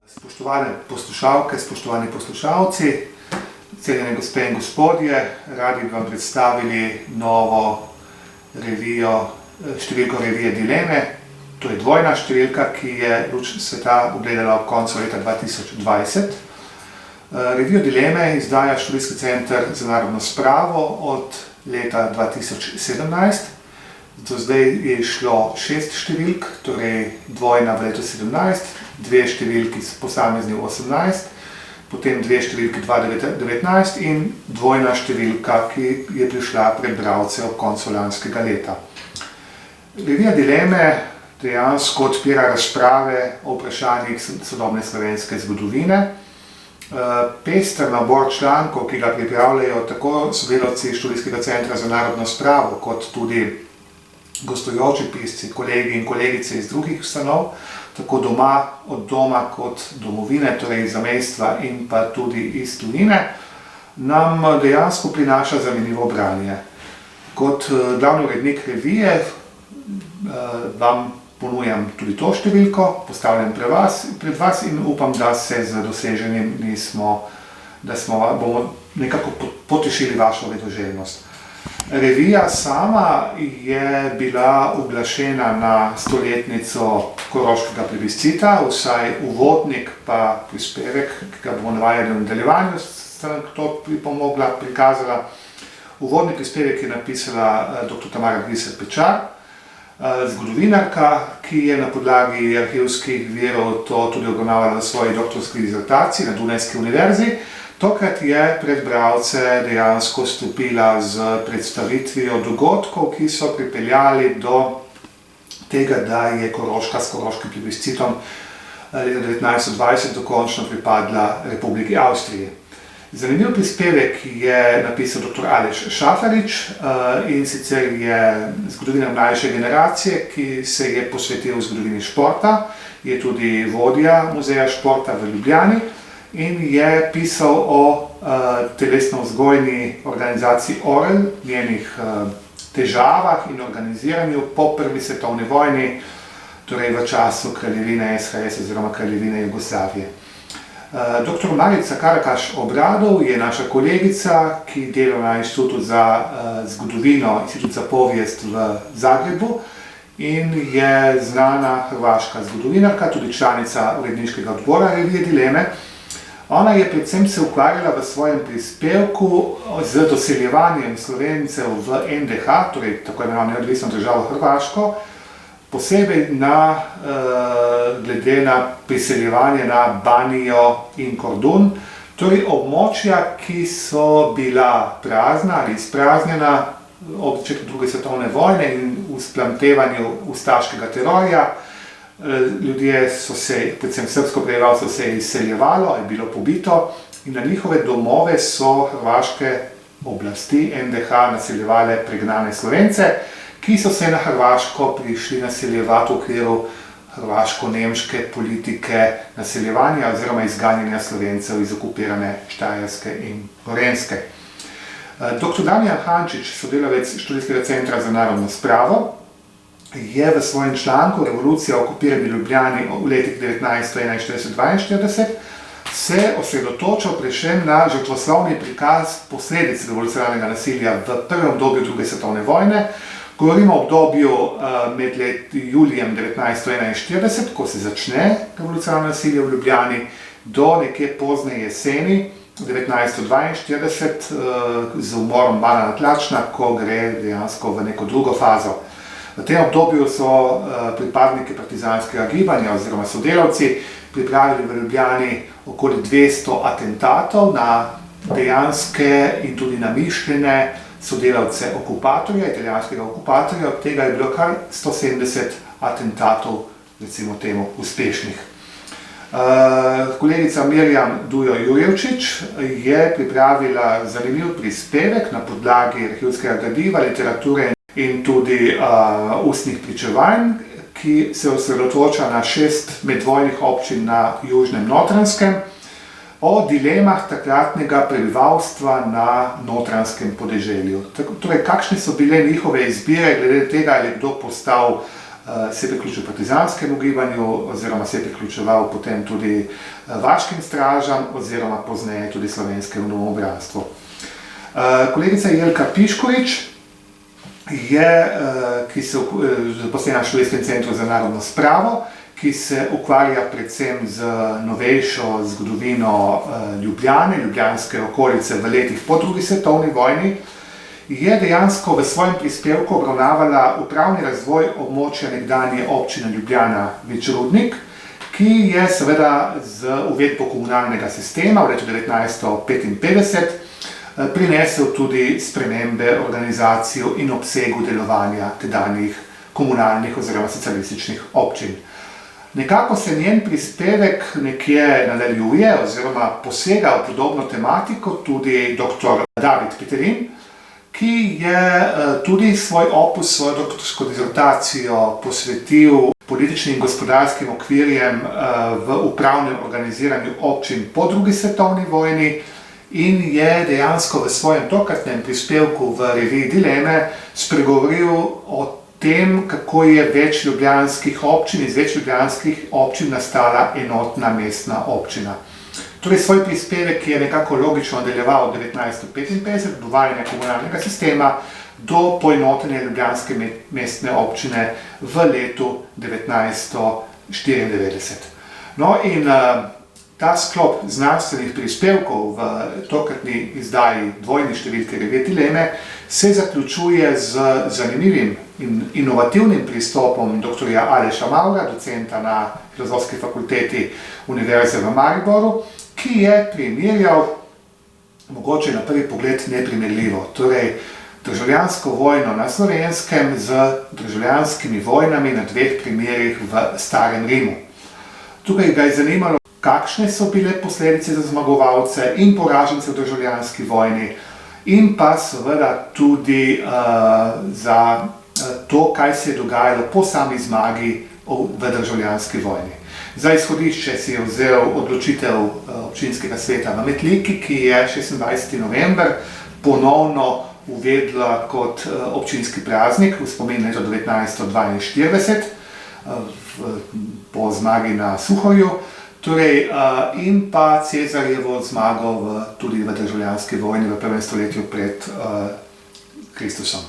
Spoštovane poslušalke, spoštovani poslušalci, cenjene gospe in gospodje, radi bi vam predstavili novo revijo, številko revije Dileme. To je dvojna številka, ki je luč sveta ugledala ob koncu leta 2020. Revijo Dileme izdaja Študijski center za narodno spravo od leta 2017. Do zdaj je šlo 6 številk, torej dvojna v letu 17, 2 številki posamezni v 18, potem 2 številki 2019 in dvojna številka, ki je prišla pred bralce ob koncu lanskega leta. Revija Dileme dejansko odpira razprave o vprašanjih sodobne slovenske zgodovine. Pester nabor člankov, ki ga pripravljajo tako sodelavci Študijskega centra za narodno spravo, kot tudi gostujoči pisci, kolegi in kolegice iz drugih ustanov, tako od doma kot domovine, torej iz zamejstva in pa tudi iz tujine, nam dejansko prinaša zanimivo branje. Kot glavni urednik revije vam ponujam tudi to številko, postavljam pred vas in upam, da se z doseženim bomo nekako potešili vašo vedoželjnost. Revija sama je bila uglašena na 100-letnico koroškega plebiscita, vsaj uvodnik pa prispevek, ki ga bomo navajali v nadaljevanju, sta to pripomogla, prikazala. Uvodni prispevek je napisala dr. Tamara Griser-Pečar, zgodovinarka, ki je na podlagi arhivskih virov to tudi obravnavala v svoji doktorski disertaciji na Dunajski univerzi. Tokrat je pred bralce dejansko stopila z predstavitvijo dogodkov, ki so pripeljali do tega, da je Koroška s koroškim plebiscitom leta 1920 dokončno pripadla Republiki Avstriji. Zanimiv prispevek je napisal dr. Aleš Šafarič, in sicer je zgodovinar mlajše generacije, ki se je posvetil zgodovini športa, je tudi vodja muzeja športa v Ljubljani in je pisal o telesno-vzgojni organizaciji Orel, njenih težavah in organiziranju po prvi svetovni vojni, torej v času kraljevine SHS oziroma kraljevine Jugoslavije. Dr. Marica Karakaš-Obradov je naša kolegica, ki dela na Inštitutu za zgodovino, Inštitut za povijest v Zagrebu in je znana hrvaška zgodovinarka, tudi članica uredniškega odbora revije Dileme. Ona je predvsem se ukvarjala v svojem prispevku z doseljevanjem Slovencev v NDH, torej tako imenovano neodvisno državo Hrvaško, posebej glede na priseljevanje na Banijo in Kordun, torej območja, ki so bila prazna ali izpraznjena ob začetku druge svetovne vojne in v splamtevanju ustaškega terorja. Ljudje so se, predvsem srbsko prebivalstvo, se je izseljevalo, je bilo pobito in na njihove domove so hrvaške oblasti NDH naseljevale pregnane Slovence, ki so se na Hrvaško prišli naseljevati v okviru hrvaško-nemške politike naseljevanja oziroma izganjanja Slovencev iz okupirane Štajerske in Gorenjske. Dr. Damjan Hančič, sodelavec Študijskega centra za narodno spravo, je v svojem članku Revolucija v okupirani Ljubljani v letih 1941–1942 se osredotočal predvsem na žrtvoslovni prikaz posledic revolucionarnega nasilja v prvem obdobju druge svetovne vojne. Govorimo o obdobju med julijem 1941, ko se začne revolucionarno nasilje v Ljubljani, do nekje pozne jeseni 1942 z umorom Bana Tlačna, ko gre dejansko v neko drugo fazo. V tem obdobju so pripadniki partizanskega gibanja oziroma sodelavci pripravili v Ljubljani okoli 200 atentatov na dejanske in tudi namišljene sodelavce okupatorja, italijanskega okupatorja. Od tega je bilo kar 170 atentatov, recimo temu, uspešnih. Kolegica Mirjam Dujo-Jurjevčič je pripravila zanimiv prispevek na podlagi arhivskega gradiva, literature in tudi ustnih pričevanj, ki se osredotoča na 6 medvojnih občin na južnem Notranjskem, o dilemah takratnega prebivalstva na Notranjskem podeželju. Torej, kakšne so bile njihove izbire glede tega, ali je kdo postal se je priključil partizanskemu gibanju oziroma se je priključeval potem tudi vaškim stražam oziroma pozneje tudi slovenskemu domobranstvu. Kolegica Jelka Piškorič ki se zaposlena v Študijskem centru za narodno spravo, ki se ukvarja predvsem z novejšo zgodovino Ljubljane, ljubljanske okolice v letih po drugi svetovni vojni, je dejansko v svojem prispevku obravnavala upravni razvoj območja nekdanje občine Ljubljana Vič-Rudnik, ki je seveda z uvedbo komunalnega sistema v letu 1955 prinesel tudi spremembe organizacijo in obsegu delovanja tedanjih komunalnih oziroma socialističnih občin. Nekako se njen prispevek nekje nadaljuje oziroma posega v podobno tematiko tudi dr. David Petelin, ki je tudi svoj opus, svojo doktorsko dizertacijo posvetil političnim in gospodarskim okvirjem v upravnem organiziranju občin po drugi svetovni vojni in je dejansko v svojem tokratnem prispevku v reviji Dileme spregovoril o tem, kako je več ljubljanskih občin, iz več ljubljanskih občin nastala enotna mestna občina. Torej, svoj prispevek je nekako logično nadaljeval od 1955 do uvajanja komunalnega sistema do poenotenja ljubljanske mestne občine v letu 1994. No in ta sklop znanstvenih prispevkov v tokratni izdaji dvojni številke revije Dileme se zaključuje z zanimivim in inovativnim pristopom dr. Aleša Mavra, docenta na Filozofski fakulteti Univerze v Mariboru, ki je primerjal, mogoče na prvi pogled neprimerljivo, torej državljansko vojno na Slovenskem z državljanskimi vojnami na dveh primerih v Starem Rimu. Tukaj ga je zanimalo, kakšne so bile posledice za zmagovalce in poražence v državljanski vojni in pa seveda tudi za to, kaj se je dogajalo po sami zmagi v državljanski vojni. Za izhodišče si je vzel odločitev občinskega sveta v Metliki, ki je 26. november ponovno uvedla kot občinski praznik v spomin na leto 1942 po zmagi na Suhorju. Torej, in pa Cezarjevo zmago tudi v državljanski vojni v prvem stoletju pred Kristusom.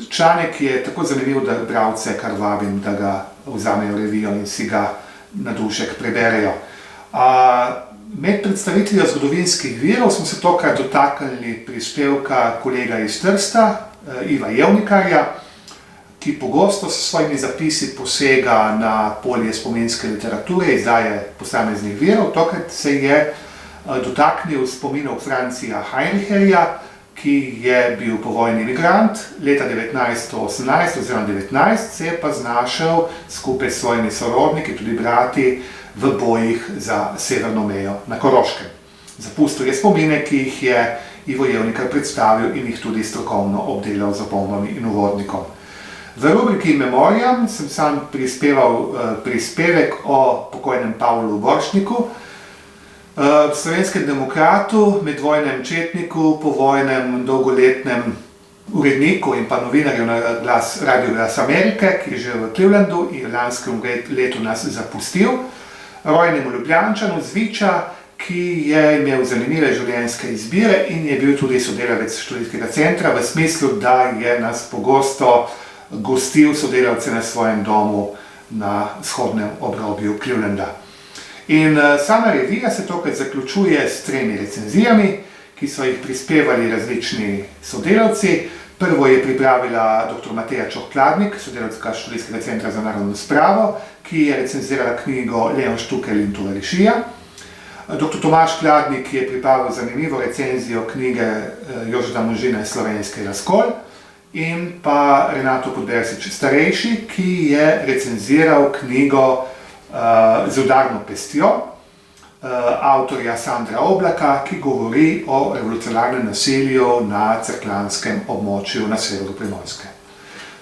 Članek je tako zanimiv, da bralce kar vabim, da ga vzamejo revijo in si ga na dušek preberejo. Med predstavitvijo zgodovinskih virov smo se tokrat dotaknili prispevka kolega iz Trsta, Iva Jevnikarja, ki pogosto s svojimi zapisi posega na polje spominske literature, izdaje posameznih virov. Tokrat se je dotaknil spominov Francija Heinricherja, ki je bil povojni migrant. Leta 1918 oziroma 19 se je pa znašel skupaj s svojimi sorodniki, tudi brati, v bojih za severno mejo na Koroškem. Zapustil je spomine, ki jih je Ivo Jevnikar predstavil in jih tudi strokovno obdelal z opombami in uvodnikom. V rubriki Memoriam sem sam prispeval prispevek o pokojnem Pavlu Borštniku, slovenskem demokratu, medvojnem četniku, povojnem dolgoletnem uredniku in pa novinarju na Radio Glas Amerike, ki je že v Clevelandu in lanskem letu nas zapustil, rojnemu Ljubljančanu z Viča, ki je imel zanimive življenjske izbire in je bil tudi sodelavec študijskega centra, v smislu, da je nas pogosto gostil sodelavce na svojem domu na vzhodnem obrobju Clevelanda. In sama revija se tokrat zaključuje s 3 recenzijami, ki so jih prispevali različni sodelavci. Prvo je pripravila dr. Mateja Čoh-Kladnik, sodelavka Študijskega centra za narodno spravo, ki je recenzirala knjigo Leon Štukelj in tovarišija. Dr. Tomaž Kladnik je pripravil zanimivo recenzijo knjige Jožeta Možine Slovenski razkol in pa Renato Podbersič starejši, ki je recenziral knjigo Z udarno pestjo avtorja Sandra Oblaka, ki govori o revolucionarnem nasilju na cerkljanskem območju na severu Primorske.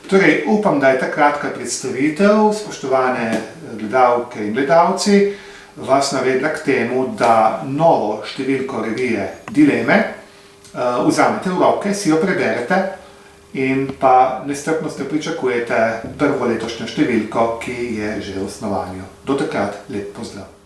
Torej, upam, da je ta kratka predstavitev, spoštovane gledalke in gledalci, vas navedla k temu, da novo številko revije Dileme vzamete v roke, si jo preberete in pa nestrpnostno pričakujete prvo letošnjo številko, ki je že v snovanju. Do takrat lep pozdrav!